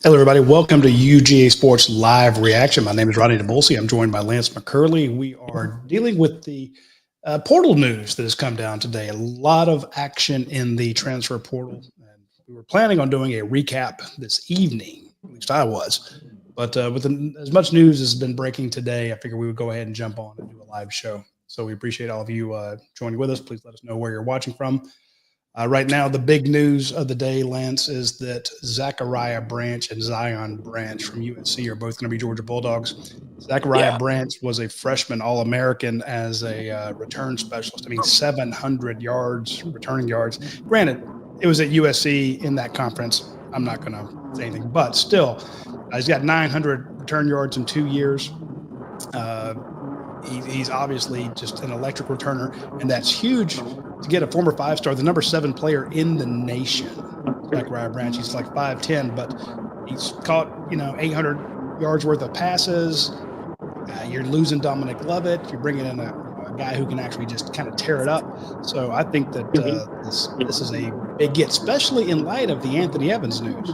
Hello, everybody. Welcome to UGA Sports Live Reaction. My name is Rodney DeBolsey. I'm joined by Lance McCurley. We are dealing with the portal news that has come down today. A lot of action in the transfer portal. And we were planning on doing a recap this evening, at least I was. But as much news has been breaking today, I figured we would go ahead and jump on and do a live show. So we appreciate all of you joining with us. Please let us know where you're watching from. Right now, the big news of the day, Lance, is that Zachariah Branch and Zion Branch from USC are both going to be Georgia Bulldogs. Zachariah Branch was a freshman All-American as a return specialist. I mean, 700 yards, returning yards. Granted, it was at USC in that conference. I'm not going to say anything, but still, he's got 900 return yards in 2 years. He's obviously just an electric returner, and that's huge to get a former five-star, the number 7 player in the nation. Zachariah Branch, he's like 5'10", but he's caught 800 yards worth of passes. You're losing Dominic Lovett. You're bringing in a guy who can actually just kind of tear it up. So I think that this is a big get, especially in light of the Anthony Evans news.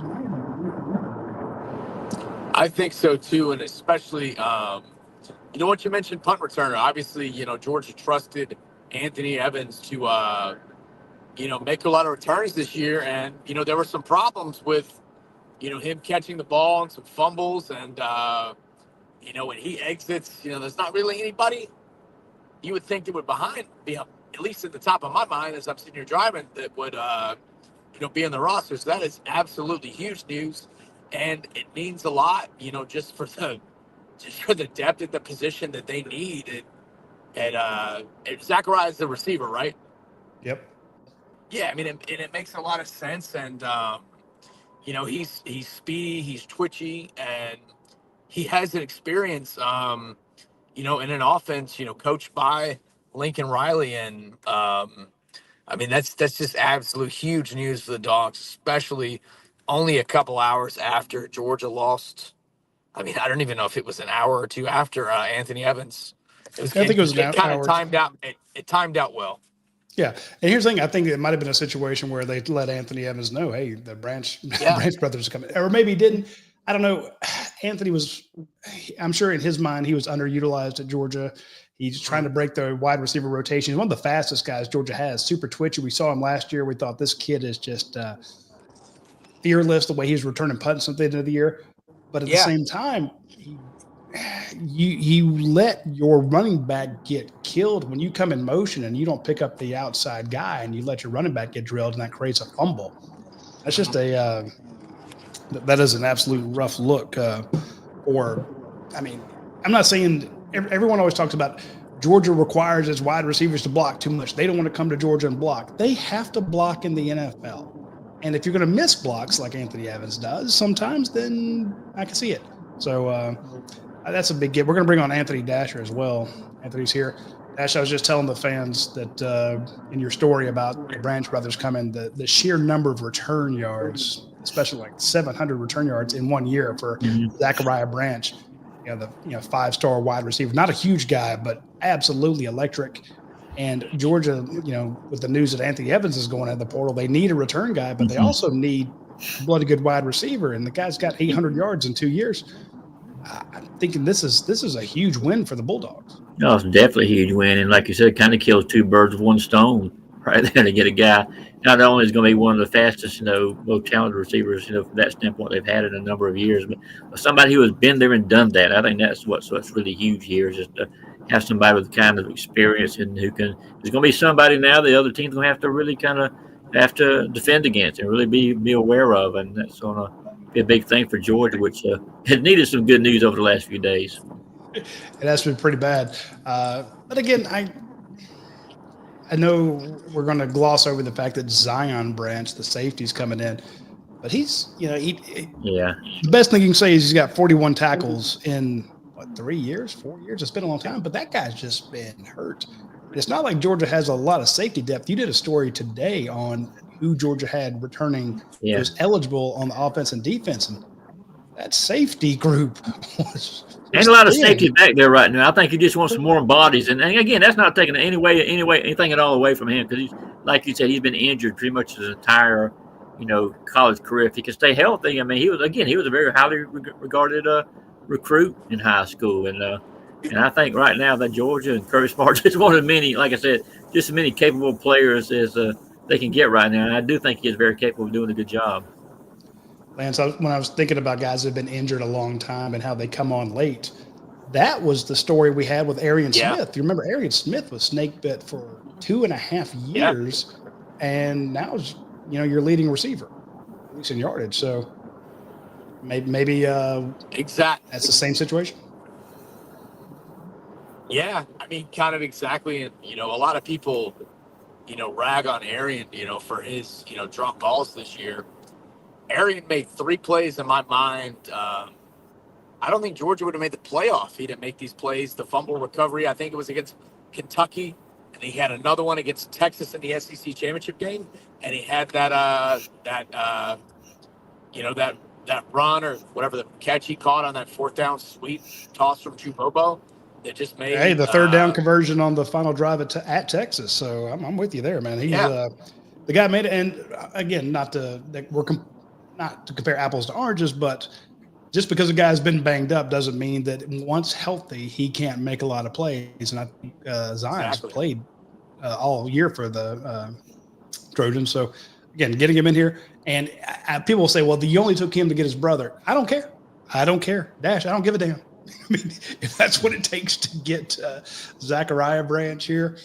I think so too, and especially what you mentioned, punt returner. Obviously, Georgia trusted Anthony Evans to make a lot of returns this year, and there were some problems with him catching the ball and some fumbles, and when he exits, there's not really anybody you would think that would be at least at the top of my mind as I'm sitting here driving, that would be in the roster. So that is absolutely huge news, and it means a lot, just for the depth at the position that they need. And Zachariah is the receiver, right? Yep. Yeah, I mean, it makes a lot of sense. And he's speedy, he's twitchy, and he has an experience, in an offense, coached by Lincoln Riley. And that's just absolute huge news for the Dogs, especially only a couple hours after Georgia lost. I mean, I don't even know if it was an hour or two after Anthony Evans. I think it was kind of timed out. It timed out well. Yeah, and here's the thing. I think it might have been a situation where they let Anthony Evans know, hey, the Branch brothers are coming. Or maybe he didn't. I don't know. Anthony was, I'm sure in his mind, he was underutilized at Georgia. He's trying to break the wide receiver rotation. He's one of the fastest guys Georgia has, super twitchy. We saw him last year. We thought this kid is just fearless, the way he's returning punts at the end of the year. But at the same time, you let your running back get killed when you come in motion and you don't pick up the outside guy and you let your running back get drilled, and that creates a fumble. That's just that is an absolute rough look. I'm not saying everyone always talks about Georgia requires its wide receivers to block too much. They don't want to come to Georgia and block. They have to block in the NFL. And if you're going to miss blocks like Anthony Evans does sometimes, then I can see it. So that's a big get. We're going to bring on Anthony Dasher as well. Anthony's here. Dash, I was just telling the fans that in your story about the Branch brothers coming, the sheer number of return yards, especially like 700 return yards in 1 year for Zachariah Branch, the 5-star wide receiver, not a huge guy, but absolutely electric. And Georgia, with the news that Anthony Evans is going out of the portal, they need a return guy, but they also need a bloody good wide receiver. And the guy's got 800 yards in 2 years. I'm thinking this is a huge win for the Bulldogs. No, it's definitely a huge win. And like you said, it kind of kills 2 birds with 1 stone right there to get a guy. Not only is going to be one of the fastest, most talented receivers, from that standpoint they've had in a number of years, but somebody who has been there and done that. I think that's what's really huge here, is just to have somebody with the kind of experience and who can. There's going to be somebody now the other team's going to have to really kind of have to defend against and really be aware of, and that's going to be a big thing for Georgia, which has needed some good news over the last few days. It has been pretty bad, but again, I know we're going to gloss over the fact that Zion Branch, the safety's coming in, but he's, the best thing you can say is he's got 41 tackles in 3 years, 4 years. It's been a long time, but that guy's just been hurt. It's not like Georgia has a lot of safety depth. You did a story today on who Georgia had returning was eligible on the offense and defense, and that safety group was and a lot of safety back there right now. I think he just wants some more bodies. And again, that's not taking anything at all away from him, because he's, like you said, he's been injured pretty much his entire college career if he can stay healthy. I mean, he was a very highly regarded recruit in high school, and I think right now that Georgia and Kirby Smart is one of many, like I said, just as many capable players as they can get right now. And I do think he is very capable of doing a good job. Lance, when I was thinking about guys that have been injured a long time and how they come on late, that was the story we had with Arian Smith. You remember Arian Smith was snake bit for 2.5 years, and now your leading receiver, at least in yardage. So maybe exactly that's the same situation. Yeah, I mean, kind of exactly. And a lot of people, rag on Arian, for his, drop balls this year. Arian made 3 plays in my mind. I don't think Georgia would have made the playoff. He didn't make these plays. The fumble recovery, I think it was against Kentucky, and he had another one against Texas in the SEC championship game, and he had that run or whatever the catch he caught on that 4th down sweep toss from Chubobo that just made the 3rd down conversion on the final drive at Texas. So I'm with you there, man. He's the guy made it, and again, not to compare apples to oranges, but just because a guy's been banged up doesn't mean that once healthy he can't make a lot of plays. And I think Zion's played all year for the Trojans. So again, getting him in here, and people will say, "Well, you only took him to get his brother." I don't care. Dash. I don't give a damn. I mean, if that's what it takes to get Zachariah Branch here,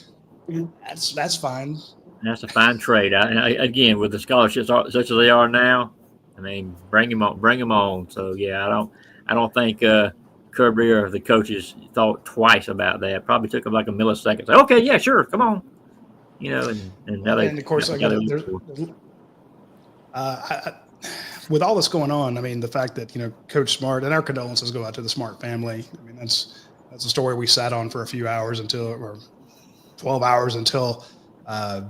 that's fine. That's a fine trade. Again, with the scholarships such as they are now, I mean, bring him on. So yeah, I don't think Kirby or the coaches thought twice about that. Probably took them like a millisecond. Say, okay, yeah, sure, come on. And now of course, with all this going on, I mean, the fact that Coach Smart, and our condolences go out to the Smart family. I mean, that's a story we sat on for a few hours or 12 hours until the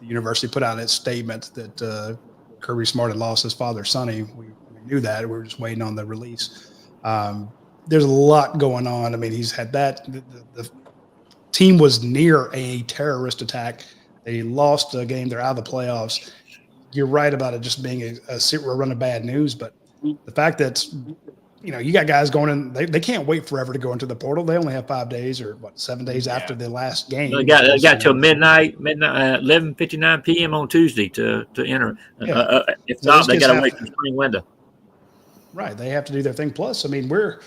university put out its statement that Kirby Smart had lost his father, Sonny. We knew that. We were just waiting on the release. There's a lot going on. I mean, he's had that. The team was near a terrorist attack. They lost a game. They're out of the playoffs. You're right about it just being a run of bad news, but the fact that you got guys going in, they can't wait forever to go into the portal. They only have 5 days or 7 days after the last game. They got till midnight, 11:59 p.m. on Tuesday to enter. If not, they got to wait for the spring window. Right, they have to do their thing. Plus, I mean, we're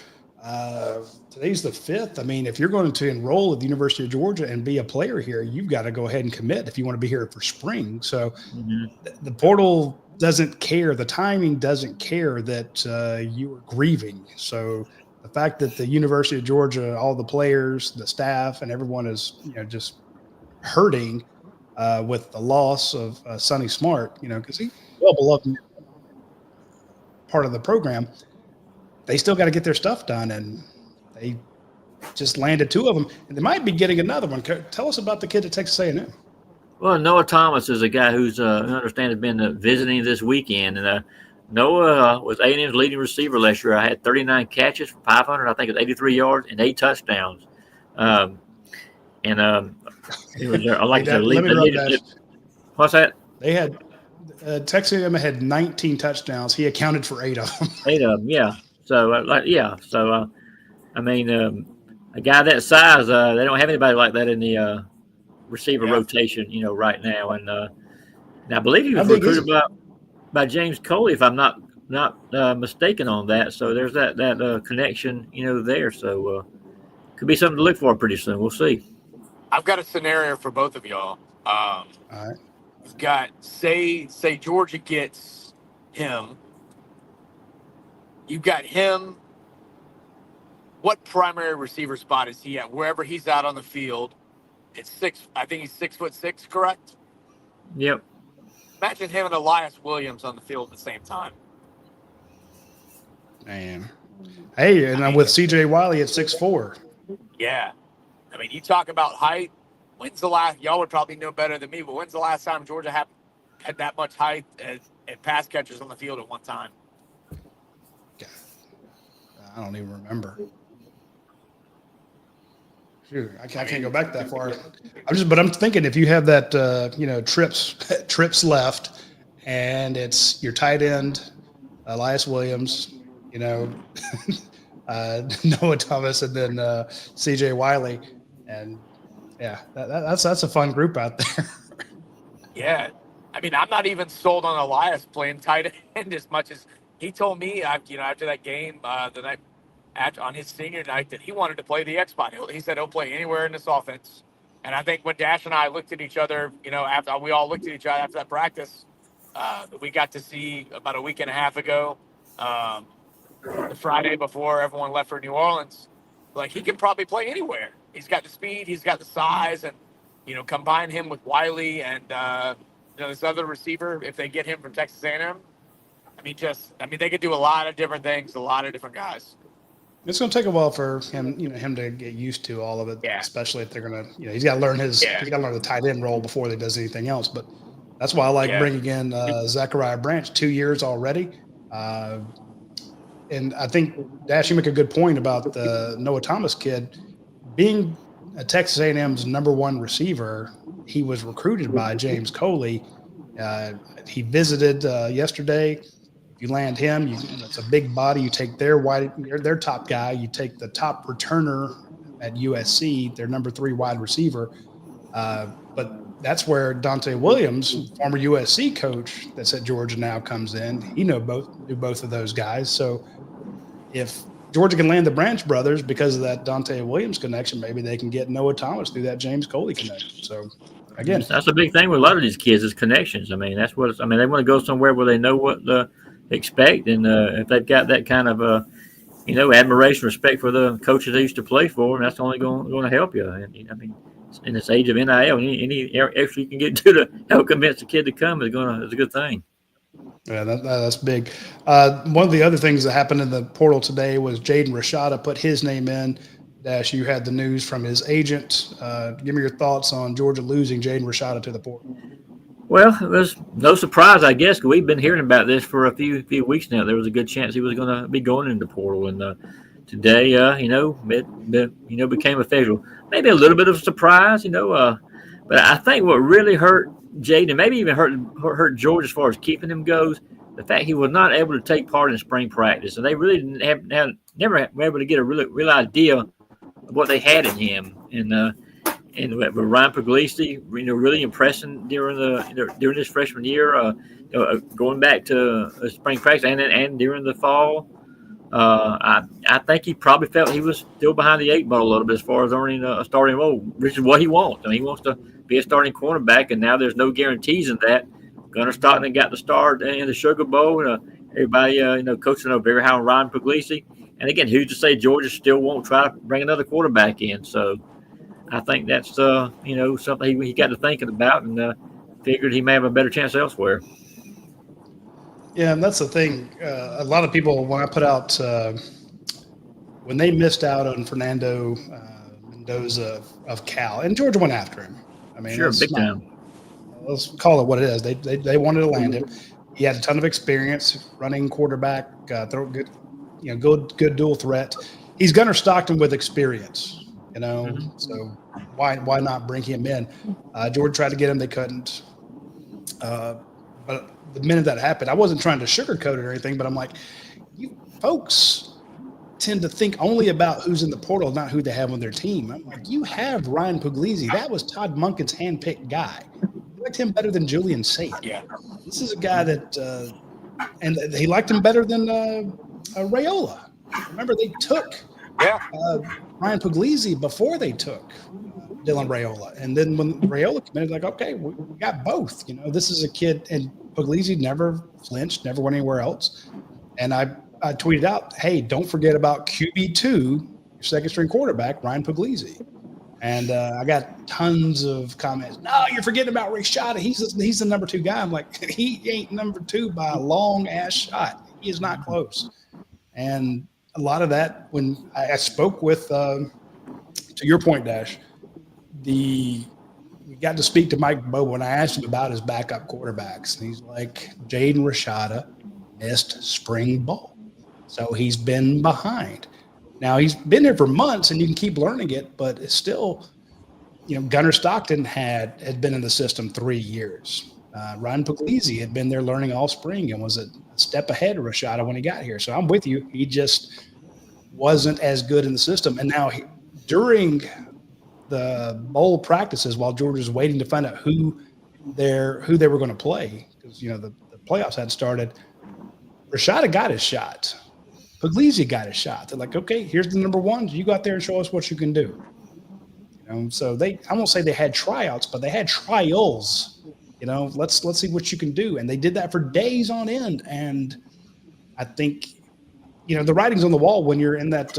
today's the 5th. I mean, if you're going to enroll at the University of Georgia and be a player here, you've got to go ahead and commit if you want to be here for spring. So the portal doesn't care. The timing doesn't care that you are grieving. So the fact that the University of Georgia, all the players, the staff, and everyone is just hurting with the loss of Sonny Smart, because he's well beloved part of the program. They still got to get their stuff done, and they just landed 2 of them, and they might be getting another one. Tell us about the kid at Texas A&M. Well, Noah Thomas is a guy who's, I understand, has been visiting this weekend, and Noah was A&M's leading receiver last year. I had 39 catches for 500, I think it was 83 yards and 8 touchdowns. It was I like to lead. What's that? They had Texas A&M had 19 touchdowns. He accounted for 8 of them. 8 of them, yeah. So I mean, a guy that size, they don't have anybody like that in the receiver rotation, right now. And I believe he was recruited by James Coley, if I'm not mistaken on that. So there's that connection, there. So could be something to look for pretty soon. We'll see. I've got a scenario for both of y'all. All right. We've got say Georgia gets him. You've got him. What primary receiver spot is he at? Wherever he's out on the field, it's 6. I think he's 6'6", correct? Yep. Imagine him and Elias Williams on the field at the same time. Man. Hey, and I'm with CJ Wiley at 6'4". Yeah. I mean, you talk about height. When's the last? Y'all would probably know better than me, but when's the last time Georgia had that much height and pass catchers on the field at one time? I don't even remember. Shoot, I can't go back that far. I'm thinking if you have that, trips left, and it's your tight end, Elias Williams, Noah Thomas, and then CJ Wiley. And yeah, that's a fun group out there. Yeah. I mean, I'm not even sold on Elias playing tight end as much as he told me, after that game, the night on his senior night, that he wanted to play the X spot. He said he'll play anywhere in this offense. And I think when Dash and I looked at each other, after we all looked at each other after that practice, we got to see about a week and a half ago, the Friday before everyone left for New Orleans, like he can probably play anywhere. He's got the speed, he's got the size, and combine him with Wiley and this other receiver if they get him from Texas A&M. They could do a lot of different things, a lot of different guys. It's going to take a while for him to get used to all of it, especially if they're going to, he's got to learn he's got to learn the tight end role before he does anything else. But that's why I like bringing in Zachariah Branch, 2 years already. And I think, Dash, you make a good point about the Noah Thomas kid being a Texas A&M's number one receiver. He was recruited by James Coley. He visited yesterday. You land him, it's a big body. You take their top guy. You take the top returner at USC, their number 3 wide receiver. But that's where Dante Williams, former USC coach that's at Georgia now, comes in. He knew both of those guys. So if Georgia can land the Branch brothers because of that Dante Williams connection, maybe they can get Noah Thomas through that James Coley connection. So again, that's a big thing with a lot of these kids is connections. I mean, that's what they want to go somewhere where they know what to expect, and if they've got that kind of admiration, respect for the coaches they used to play for, and that's only going to help you. And I mean, in this age of NIL, any extra you can get to help convince the kid to come is a good thing. Yeah, that's big. One of the other things that happened in the portal today was Jaden Rashada put his name in. Dash, you had the news from his agent. Give me your thoughts on Georgia losing Jaden Rashada to the portal. Well, it was no surprise, I guess, because we've been hearing about this for a few weeks now. There was a good chance he was going to be going into the portal, and today, it became official. Maybe a little bit of a surprise, but I think what really hurt Jaden, maybe even hurt George as far as keeping him goes, the fact he was not able to take part in spring practice, and they really didn't never were able to get a real idea of what they had in him, and with Ryan Puglisi, really impressing during his freshman year, going back to spring practice and during the fall. I think he probably felt he was still behind the 8 ball a little bit as far as earning a starting role, which is what he wants. I mean, he wants to be a starting cornerback, and now there's no guarantees in that. Gunnar Stockton got the start in the Sugar Bowl, and everybody, coaching very high on Ryan Puglisi. And again, who's to say Georgia still won't try to bring another quarterback in? So I think that's something he got to thinking about, and figured he may have a better chance elsewhere. Yeah, and that's the thing. A lot of people, when I put out when they missed out on Fernando Mendoza of Cal, and Georgia went after him. I mean, sure, big time. Let's call it what it is. They wanted to land him. He had a ton of experience running quarterback, throw good dual threat. He's Gunnar Stockton with experience. So why not bring him in? Georgia tried to get him, they couldn't. But the minute that happened, I wasn't trying to sugarcoat it or anything, but I'm like, you folks tend to think only about who's in the portal, not who they have on their team. I'm like, you have Ryan Puglisi. That was Todd Monken's handpicked guy. You liked him better than Julian Sayin. Yeah. This is a guy that, and he liked him better than Raiola. Remember, they took Ryan Puglisi before they took Dylan Raiola. And then when Raiola committed, like, okay, we got both. This is a kid, and Puglisi never flinched, never went anywhere else. And I tweeted out, hey, don't forget about QB2, your second string quarterback, Ryan Puglisi. And I got tons of comments. No, you're forgetting about Rashada. He's the number 2 guy. I'm like, he ain't number 2 by a long ass shot. He is not close. And a lot of that, when I spoke with, to your point, Dash, we got to speak to Mike Bobo, and I asked him about his backup quarterbacks. And he's like, Jaden Rashada missed spring ball. So he's been behind. Now, he's been here for months, and you can keep learning it, but it's still, Gunnar Stockton had been in the system 3 years. Ryan Puglisi had been there learning all spring and was a step ahead of Rashada when he got here. So I'm with you. He just wasn't as good in the system. And now during the bowl practices, while Georgia's waiting to find out who they were going to play, because the playoffs hadn't started, Rashada got his shot. Puglisi got his shot. They're like, okay, here's the number one. You go out there and show us what you can do. So I won't say they had tryouts, but they had trials. Let's see what you can do. And they did that for days on end. And I think, the writing's on the wall when you're in that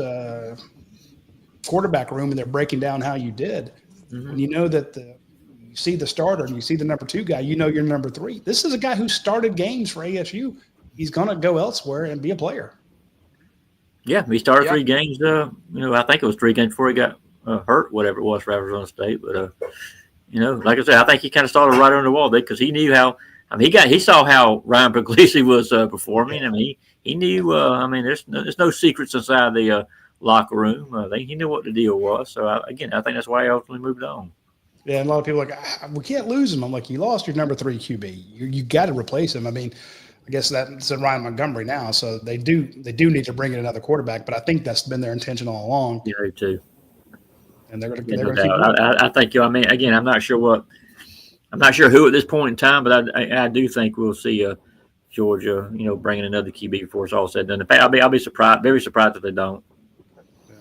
quarterback room and they're breaking down how you did. Mm-hmm. When you know that you see the starter and you see the number two guy, you're number three. This is a guy who started games for ASU. He's going to go elsewhere and be a player. Yeah, he started 3 games. I think it was 3 games before he got hurt, whatever it was for Arizona State. But like I said, I think he kind of started right on the wall because he knew how. I mean, he saw how Ryan Puglisi was performing. I mean, he knew. There's no secrets inside the locker room. He knew what the deal was. So I think that's why he ultimately moved on. Yeah, and a lot of people are like, we can't lose him. I'm like, you lost your number 3 QB. You got to replace him. I mean, I guess that's Ryan Montgomery now, so they do need to bring in another quarterback. But I think that's been their intention all along. Yeah, too. And they're going to keep. I think. Again, I'm not sure who at this point in time, but I do think we'll see Georgia, bringing another QB before it's all said and done. I'll be surprised, very surprised if they don't. Yeah.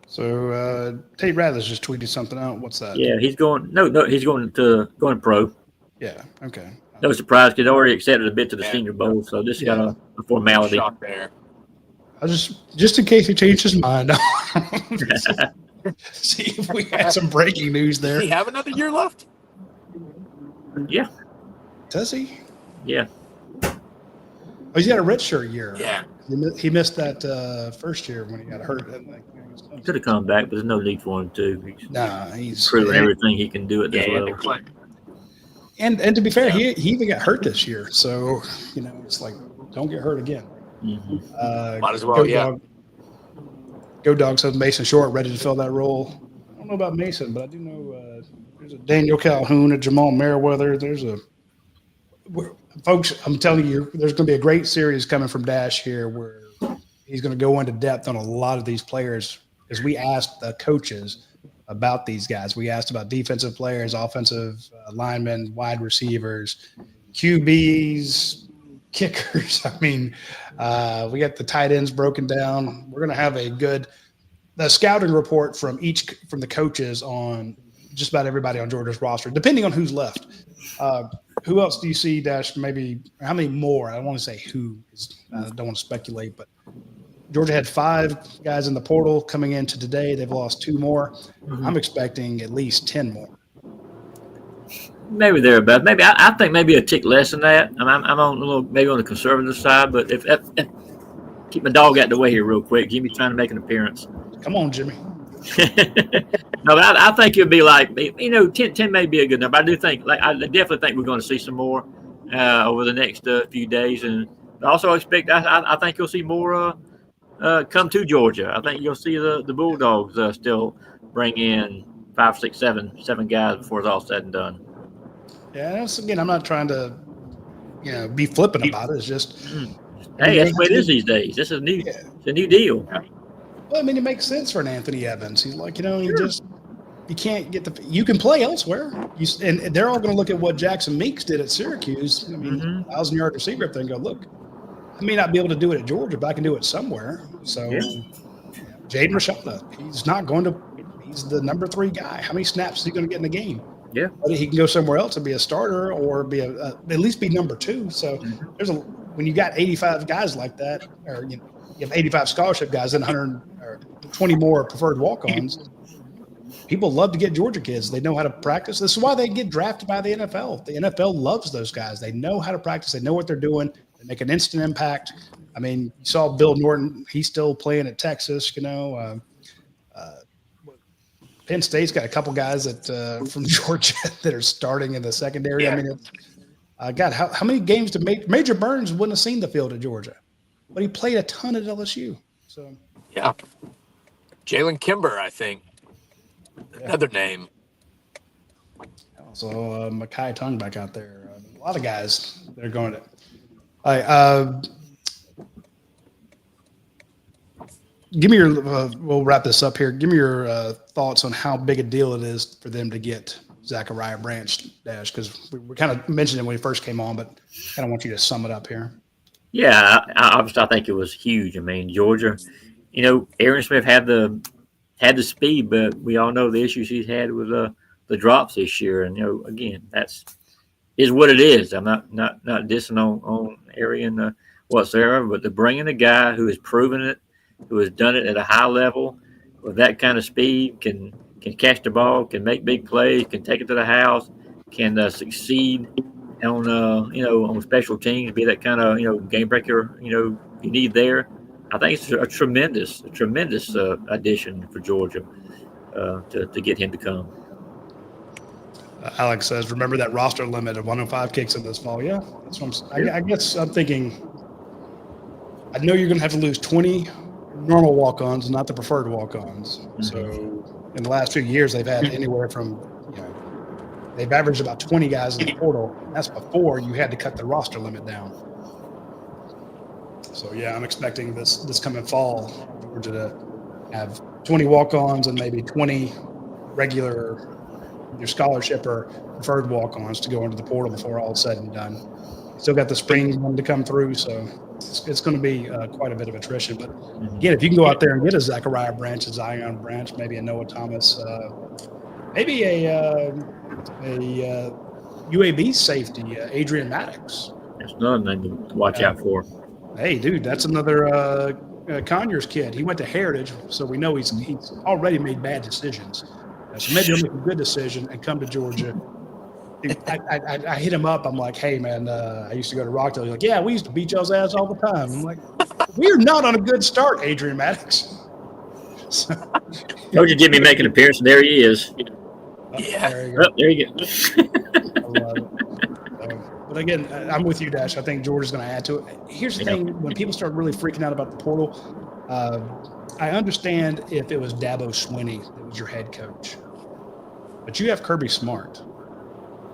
So Tate Ratliff's just tweeted something out. What's that? Yeah, he's going. No, he's going pro. Yeah. Okay. No surprise because they already accepted a bid to the Senior Bowl, so this got a formality. Shock there. I just in case he changed his mind. See if we had some breaking news there. Does he have another year left? Yeah. Does he? Yeah. Oh, he's got a redshirt year. Yeah. He missed that first year when he got hurt. He could have come back, but there's no need for him to. He's proven everything he can do at this level. And to be fair, he even got hurt this year. So, it's like, don't get hurt again. Mm-hmm. Might as well, Go Dogs have Mason Short ready to fill that role. I don't know about Mason, but I do know there's a Daniel Calhoun, a Jamal Merriweather. Folks, I'm telling you, there's going to be a great series coming from Dash here where he's going to go into depth on a lot of these players because we asked the coaches about these guys. We asked about defensive players, offensive linemen, wide receivers, QBs, kickers. I mean, we got the tight ends broken down. We're going to have the scouting report from the coaches on just about everybody on Georgia's roster, depending on who's left. Who else do you see, Dash? Maybe how many more? I don't want to say who. I don't want to speculate, but Georgia had 5 guys in the portal coming into today. They've lost 2 more. Mm-hmm. I'm expecting at least 10 more. Maybe thereabouts. Maybe I think maybe a tick less than that. I'm on maybe on the conservative side, but if keep my dog out of the way here real quick. Jimmy's trying to make an appearance. Come on, Jimmy. No, but I think it'd be like 10 may be a good number. I do think I definitely think we're going to see some more over the next few days, and also expect I think you'll see more come to Georgia. I think you'll see the Bulldogs still bring in 5, 6, 7 guys before it's all said and done. Yeah, again, I'm not trying to, be flippant about it. It's just, hey, that's what it is these days. This is new. Yeah. It's a new deal. Well, I mean, it makes sense for an Anthony Evans. He's like, you can't get you can play elsewhere. And they're all going to look at what Jackson Meeks did at Syracuse. I mean, 1,000-yard receiver up there and go, look, I may not be able to do it at Georgia, but I can do it somewhere. So, Jaden Rashada, he's the number 3 guy. How many snaps is he going to get in the game? Yeah, but he can go somewhere else and be a starter or be at least be number 2. So when you got 85 guys like that, or you have 85 scholarship guys and 120 more preferred walk-ons. People love to get Georgia kids. They know how to practice. This is why they get drafted by the NFL. The NFL loves those guys. They know how to practice. They know what they're doing. They make an instant impact. I mean, you saw Bill Norton. He's still playing at Texas. Penn State's got a couple guys from Georgia that are starting in the secondary. Yeah. I mean, God, how many games did Major Burns wouldn't have seen the field at Georgia, but he played a ton at LSU. So Jalen Kimber, I think, another name. Also, Makai Tongue back out there. A lot of guys that are going to. All right, give me your. We'll wrap this up here. Give me your thoughts on how big a deal it is for them to get Zachariah Branch, Dash, because we kind of mentioned it when we first came on, but kind of want you to sum it up here. Yeah, obviously I think it was huge. I mean, Georgia, Aaron Smith had the speed, but we all know the issues he's had with the drops this year. And again, that's is what it is. I'm not dissing on Arian whatsoever, but to bring in a guy who has proven it, who has done it at a high level with that kind of speed, can catch the ball, can make big plays, can take it to the house, can succeed on on special teams, be that kind of game breaker you need there. I think it's a tremendous addition for Georgia to get him to come. Alex says, remember that roster limit of 105 kicks in this fall. Yeah, that's what I guess I'm thinking. I know you're going to have to lose 20 normal walk-ons, not the preferred walk-ons. Mm-hmm. So in the last few years, they've had anywhere from, they've averaged about 20 guys in the portal. That's before you had to cut the roster limit down. So, yeah, I'm expecting this coming fall, Georgia to have 20 walk-ons and maybe 20 regular either scholarship or preferred walk-ons to go into the portal before all is said and done. Still got the spring one to come through, so it's going to be quite a bit of attrition. But again, if you can go out there and get a Zachariah Branch, a Zion Branch, maybe a Noah Thomas, maybe a UAB safety, Adrian Maddox. That's another thing to watch out for. Hey, dude, that's another Conyers kid. He went to Heritage, so we know he's already made bad decisions. So maybe he'll make a good decision and come to Georgia. Dude, I hit him up. I'm like, hey, man, I used to go to Rockdale. He's like, yeah, we used to beat y'all's ass all the time. I'm like, we're not on a good start, Adrian Maddox. So, Coach Jimmy make an appearance, and there he is. Yeah. There you go. I love it. But again, I'm with you, Dash. I think Georgia's going to add to it. Here's the thing. When people start really freaking out about the portal, I understand if it was Dabo Swinney that was your head coach. But you have Kirby Smart.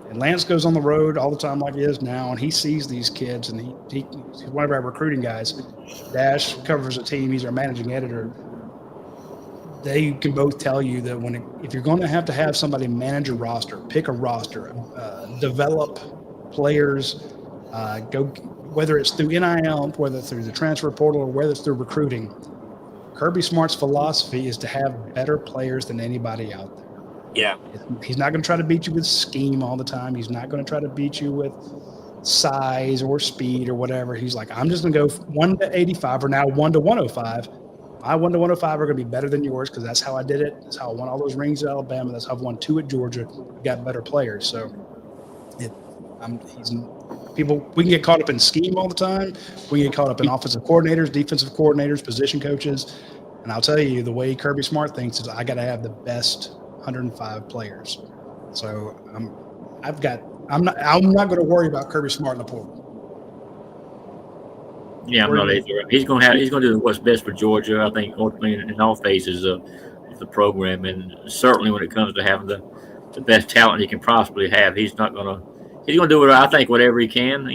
And Lance goes on the road all the time like he is now, and he sees these kids, and he's one of our recruiting guys. Dash covers a team. He's our managing editor. They can both tell you that if you're going to have somebody manage a roster, pick a roster, develop players, whether it's through NIL, whether it's through the transfer portal, or whether it's through recruiting, Kirby Smart's philosophy is to have better players than anybody out there. Yeah. He's not going to try to beat you with scheme all the time. He's not going to try to beat you with size or speed or whatever. He's like, I'm just going to go 1 to 85 or now 1 to 105. My 1 to 105 are going to be better than yours because that's how I did it. That's how I won all those rings at Alabama. That's how I've won 2 at Georgia. We got better players. So we can get caught up in scheme all the time. We can get caught up in offensive coordinators, defensive coordinators, position coaches. And I'll tell you, the way Kirby Smart thinks is I got to have the best 105 players. So I'm not going to worry about Kirby Smart in the portal. Yeah, I'm not either. He's going to do what's best for Georgia. I think ultimately in all phases of the program, and certainly when it comes to having the best talent he can possibly have, he's going to do whatever he can,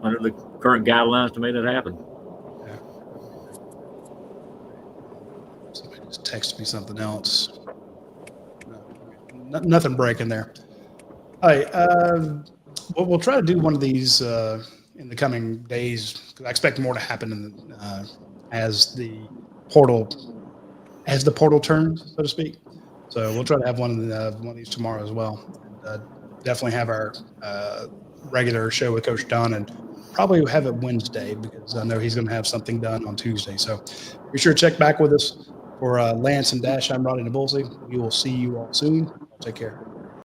under the current guidelines to make that happen. Yeah. Somebody just texted me something else. Nothing breaking there. All right. We'll try to do one of these in the coming days because I expect more to happen as the portal turns, so to speak. So we'll try to have one of these tomorrow as well. And, definitely have our regular show with Coach Dunn and probably have it Wednesday because I know he's going to have something done on Tuesday. So be sure to check back with us for Lance and Dash. I'm Rodney DeBulsey. We will see you all soon. Take care.